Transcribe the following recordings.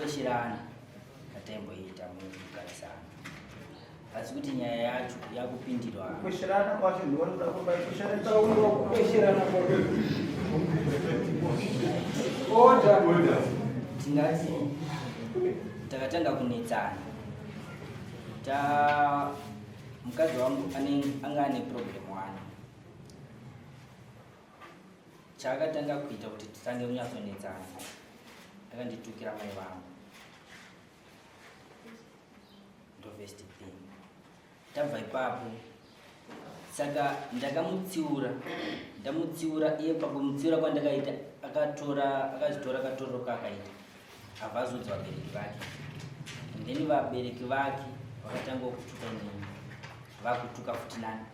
kukwesherana katemboita mukugarisana asi kuti nyaya yacho yakupindirwa kukwesherana kwacho ndinoda kuba kukwesherana tingati takatanga kunetsana mukadzi wangu anga ane problem wani chaakatanga kuita kuti titange kunyatsonetsana akanditukira mai vangu ndo first thing. Tabva ipapo saka ndamutsiura iye pakumutsiura kwandakaita akazitora katororoka akaita avazodza vabereki vake then vabereki vake vakatanga kutuka nini vakutuka futi nani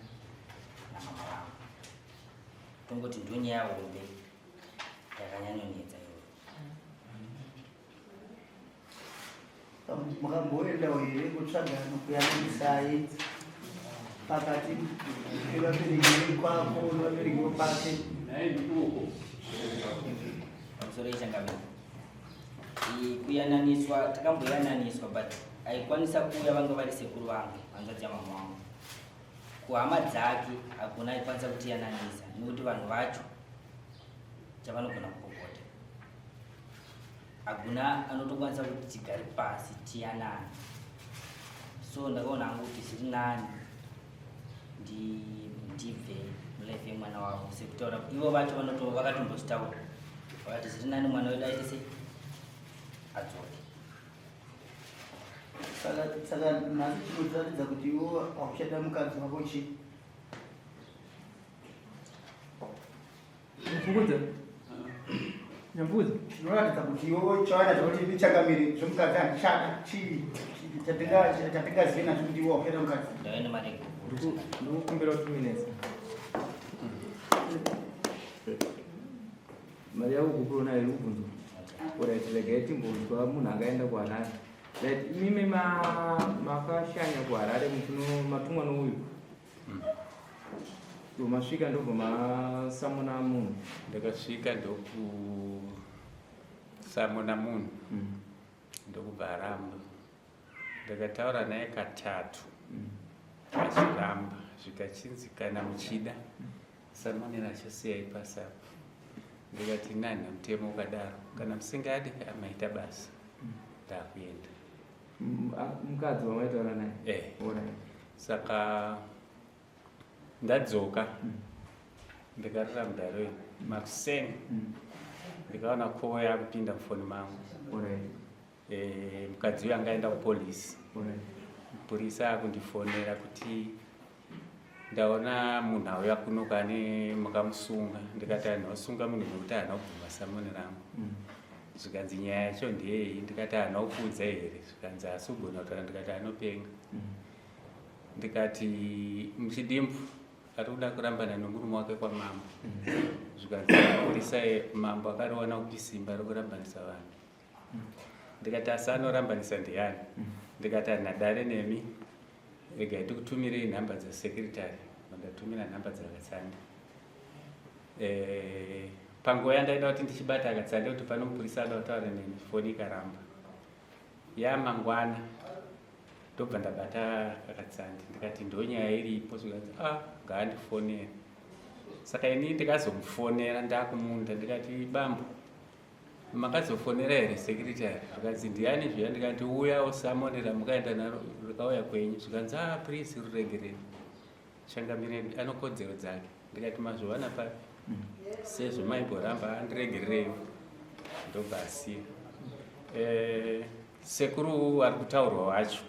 namama vangu tongoti ndo nyaya hombe yakanyanyonetsa iyoyo. Mukamboendawo here kutsvagano kuyananisayi pakati pevabereki kwako nevabereki vopake pamusoro yechangamiro kuyananiswa takamboyananiswa but aikwanisa kuuya vanga vari sekuru vangu hanzvadzi yamama vangu kuhama dzake hakuna aikwanisa kutiyananisa nekuti vanhu vacho chavanogona kukokota hakuna anotokwanisa kuti tigare pasi tiyanane. So ndakaona hangu kuti zviri nani ndibve mulife yemwana wavo sekutaura ivo vacho vakatombozvitaura vakati zviri nani mwana wedu aite sei adzoke. saka nhasi chinotiratidza kuti iwo hakuchada mukadzi wako chi nyambuza zvinoratidza kuti iwo chawana zvakuti ndichangamiri zvomukadzi handichada chii chatingazive nazvo kuti iwo hakuchada mukadzi ndave nemarego ndikukumbira kuti minesa mari yako kukurona iri kubvunzwa kuti regai timbonzwa munhu akaenda kuharare that imimi makashanya kuharare matumwa nouyu masvika ndobva masamuna munhu ndakasvika ndokusamuna munhu ndokubva aramba ndakataura naye katatu achiramba zvikachinzikana muchida samunira achosiyai pasapo ndikati nani mutemo ukadaro kana musingadi amaita basa ndakuenda. mukadzi wamaitaura naye saka ndadzoka ndikarira mudaroyi makuseni ndikaona kowo yakupinda mufoni mangu mukadzi uyu angaenda kupolisi mupurisa akundifonera kuti ndaona munhu auya kuno kane mukamusunga ndikati anhu osunga munhu nekuti hana kubvuma samoni rangu zvikanzi nyaya yacho ndeyei ndikati hana kuudza here zvikanzi asi ugona kutaura ndikati anopenga ndikati muchidimbu ari kuda kurambana nomurume wake kwamambo zvikanzi mapurisa mambo akariona kuti simba rokurambanisa vanhu ndikati asi anorambanisa ndiani ndikati anhadare nemi regai tikutumirei nhamba dzasekretary mandatumira nhamba dzakatsanda panguva yandaida kuti ndichibata akatsanda kuti pano mupurisa ada kutaura neni foni ikaramba yamangwana ndobva ndabata akatsanda ndikati ndonyaya iripo zvikanzi ngaandifonere saka ini ndikazomufonera ndakumunda ndikati bambo makazofonera here sekretary zvikanzi ndiani zviya ndikati uya usamonera mukaenda naro rikauya kwenyu zvikanzi please ruregerere changamire anokodzero dzake ndikati mazvovana pa sezvo maimboramba andiregerereyo ndobva asiya. Sekuru ari kutaurwa wacho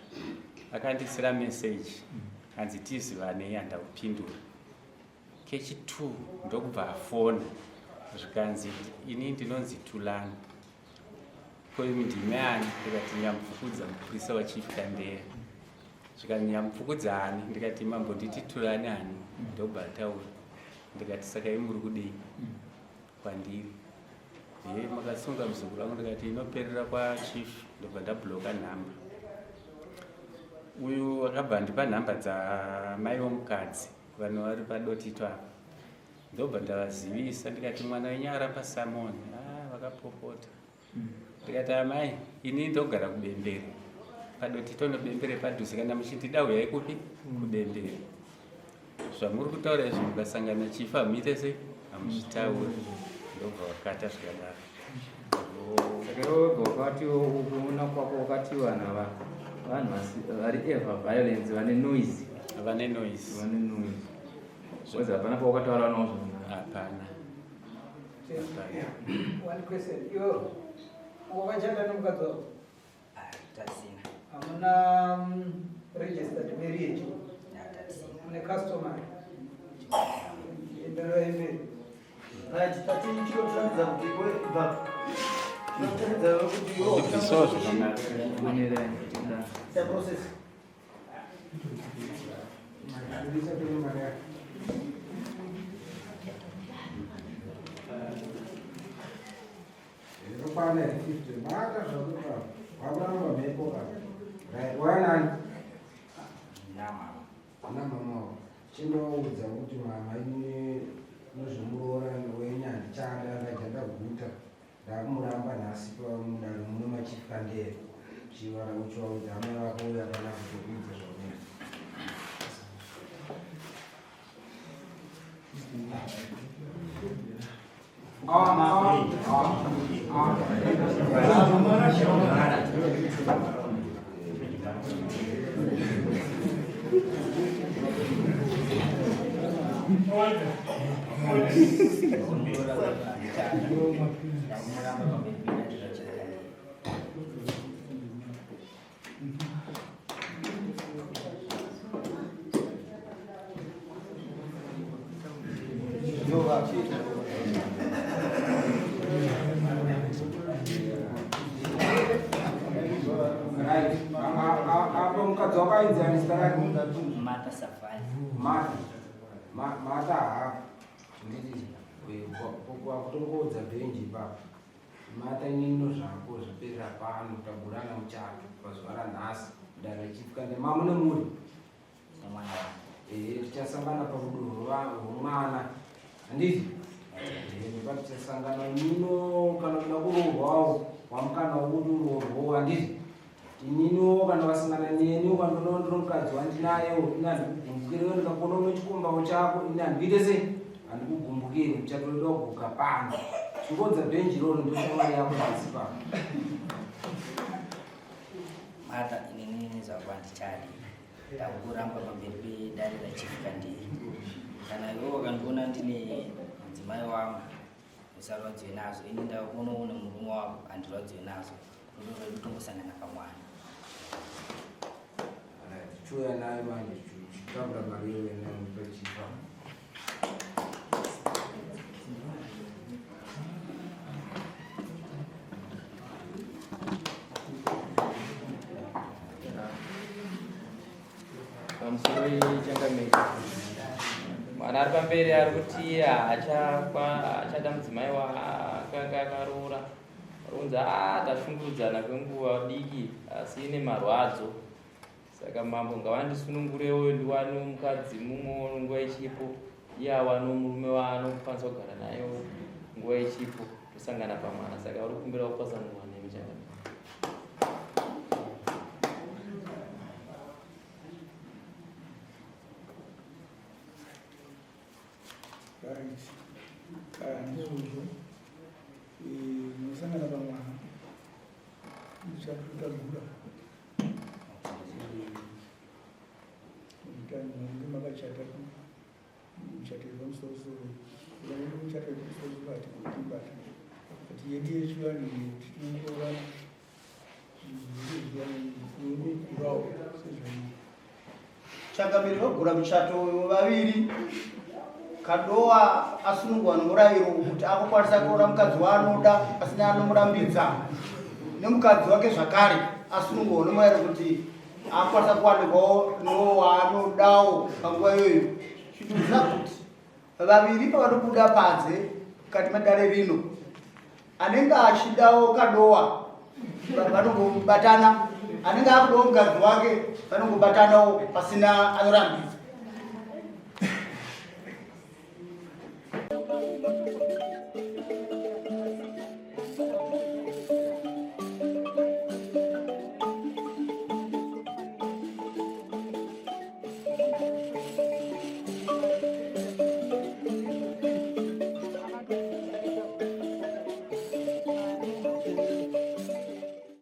akandisira meseji hanzi tizivane yandakupindura kechi2 ndokubva afona zvikanzi ini ndinonzi Tulani koimi ndime ani ndikati nyamupfukudza mupurisa wachief Kandeya zvikanzi nyamupfukudza ani ndikati mambo nditi Tulani ani ndokubva ataura ndikati saka imuri kudei kwandiri makasunga muzukuru wangu ndikati inoperera kwachief ndobva ndabhuloka nhamba uyu akabva ndipa nhamba dzamai vomukadzi vanhu vari padotito apa ndobva ndavazivisa ndikati mwana wenyu arapa Samoni vakapopota ndikati amai ini ndogara kubembere padoti tonobembere padhuze kana muchindida uyai kupi kubembere zvamuri kutaura izvi mukasangana chifa muite sei hamuzvitauri ndobva wakata zvikadaro wakati ukuona kwako wakati vanhu vari ever violence vane noise weza hapana pawakataura nawo zvakanaka hapana. One question. Yo, wakachanda nomukadzi wako? Tatisina. Hamuna registered marriage? Tatisina. Mune customary? Endero yemberi. Right, tatini chiro tunaanza kupigwe back. Tunaanza kuti yo. Ndikusozo zvakanaka. The process. Chinoudza kuti mama ine nozvomuroora wenyandi chada ndajanda guta ndakumuramba nhasi pamudaro mune machifandere chivara uchivaudza amai vako uya kana kutokuudza zvonera apo mukadzi wakainzani zita rake Mata Safari. mata hafu nditi kutokoudza bhenji ipapo mata inino zvako zvaperera pano taburana muchato pazuva ranhasi dare chifukande mamune muri tichasangana parudo rwomwana handiti tichasangana nino kana kuda kurohwawo wamukana wokuti urohwo handiti ininiwo kana vasangana neni ukandonondiro mukadzi wandinayewo ina handikugumbukire ndikakona unochikombawo chako ina handikuite sei handikugumbukire uchatoda kuguka pano chingodza bhenji roro ndoshamwari yako nhasi pano Mata inini zvakuva ndichadi takuramba pamberi pedare rachifukandiri kana iwo wakandiona ndine mudzimai wangu usarwadziwe nazvo ini ndakuonawo nemurume wako handirwadziwe nazvo rudo rwedu tongosangana pamwana chiuya nayo manje chitambura mari yewenapachipa pamusoro ichangamiri mwana ari pamberi ari kuti achada mudzimai wakanga akaroora runza tashungurudzana kwenguva diki asi ine marwadzo saka mambo ngavandisunungurewo ndiwane mukadzi mumwe nguva ichipo iye awane murume waanokwanisa kugara nayo nguva ichipo tosangana pamwana saka uri kumbira kupatsanurwa nemuchangamiri ndizvozvo musangana pamwana ndichakutagura nge makachata muchato yepamusoro-soro ukaenda muchato yepamusoro-soro hatikutibata kuti yedu yechivanhu tinongova zvivanhu sezvaii Changamiri vagura muchato vaviri Kadoa asunungwa nomurayiro kuti akukwanisa kuona mukadzi waanoda asina anomurambidza nemukadzi wake zvakare asunungwa nomurayiro kuti akukwanisa kuwanikwawo nowaanodawo panguva iyoyo chituza kuti vaviri pavanobuda panze mukati medare rino anenge achidawo Kadoa vanongobatana anenge akudawo mukadzi wake vanongobatanawo pasina anorambidza